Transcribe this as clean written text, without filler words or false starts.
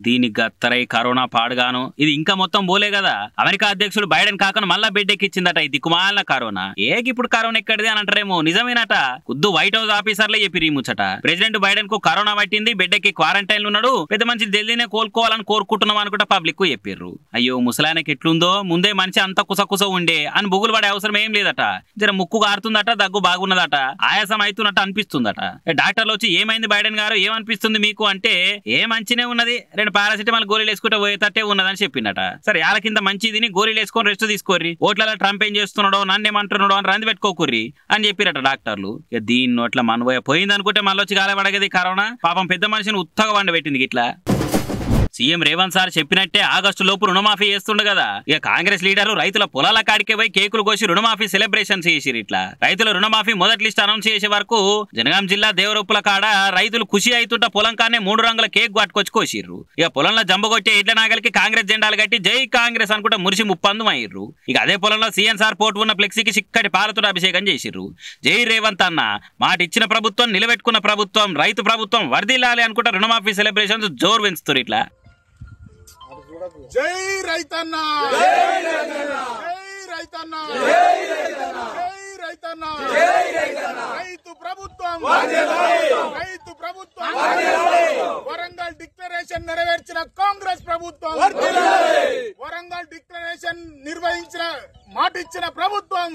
దీనికి గత్తరై కరోనా పాడుగాను ఇది ఇంకా మొత్తం పోలే కదా. అమెరికా అధ్యక్షుడు బైడెన్ కాకను మళ్ళా బెడ్ ఎక్కిచ్చిందట ఈ దిక్కుమాలిన కరోనా. ఇప్పుడు కరోనా ఎక్కడిది అని అంటారేమో, నిజమేనట. కుద్దు వైట్ హౌస్ ఆఫీసర్లే చెప్పి ముచ్చట. ప్రెసిడెంట్ బైడెన్ కు కరోనా పట్టింది, బెడ్ ఎక్కి క్వారంటైన్ ఉన్నాడు, పెద్ద మంచి ఢిల్లీనే కోలుకోవాలని కోరుకుంటున్నాం అనుకుంటా పబ్లిక్ కు చెప్పిర్రు. అయ్యో ముసలాయనకి ఎట్లుందో, ముందే మంచి అంత కుసకుస ఉండే అని బుగులు పడే అవసరం ఏం లేదట. జర ముక్కు కారుతుందట, దగ్గు బాగున్నదట, ఆయాసం అవుతున్నట్టు అనిపిస్తుందట. డాక్టర్లు వచ్చి ఏమైంది బైడెన్ గారు, ఏమనిపిస్తుంది మీకు అంటే ఏ మంచినే ఉన్నది, 2 పారాసిటమాల్ గోళీలు వేసుకుంటే పోయేటట్టే ఉన్నదని చెప్పిందట. సరే యాల కింద మంచిదిని గోళీలు వేసుకొని రెస్ట్ తీసుకోర్రి, ఓట్లలో ట్రంప్ ఏం చేస్తున్నాడో నన్నేమంటున్నాడో అని రంది పెట్టుకోకుర్రి అని చెప్పిరట డాక్టర్లు. దీన్ని నోట్ల మనబోయ పోయింది అనుకుంటే మళ్ళీ వచ్చి గాలపడగది కరోనా. పాపం పెద్ద మనిషిని ఉత్తగా వండ పెట్టింది ఇట్లా. సీఎం రేవంత్ సార్ చెప్పినట్టే ఆగస్టు లోపు రుణమాఫీ చేస్తుండ కదా. కాంగ్రెస్ లీడర్లు రైతుల పొలాల కాడికే పోయి కేకులు కోసి రుణమాఫీ సెలబ్రేషన్స్ చేసిరు. ఇట్లా రైతుల రుణమాఫీ మొదటి లిస్ట్ అనౌన్స్ చేసే వరకు జనగాం జిల్లా దేవరూపుల కాడ రైతులు ఖుషి అవుతుంట పొలం కానే 3 రంగుల కేక్ పట్టుకొచ్చి కోసిర్రు. పొలంలో జంబగొట్టే ఎడ్ల నాగలికి కాంగ్రెస్ జెండాలు కట్టి జై కాంగ్రెస్ అనుకుంటే మురిసి ముప్పందం అయ్యిర్రు. అదే పొలంలో సీఎం సార్ పోటు ఉన్న ఫ్లెక్సీకి చిక్కటి పాలతో అభిషేకం చేసిర్రు. జై రేవంత్ అన్న, మాట ఇచ్చిన ప్రభుత్వం, నిలబెట్టుకున్న ప్రభుత్వం, రైతు ప్రభుత్వం వర్ధిల్లాలి అనుకుంటా రుణమాఫీ సెలబ్రేషన్స్ జోరు పెంచుతారు. ఇట్లా జై రైతన్న, జై రైతన్న, జై రైతన్న, రైతు ప్రభుత్వం, రైతు ప్రభుత్వం, వరంగల్ డిక్లరేషన్ నెరవేర్చిన కాంగ్రెస్ ప్రభుత్వం, వరంగల్ డిక్లరేషన్ నిర్వహించిన మాట ఇచ్చిన ప్రభుత్వం.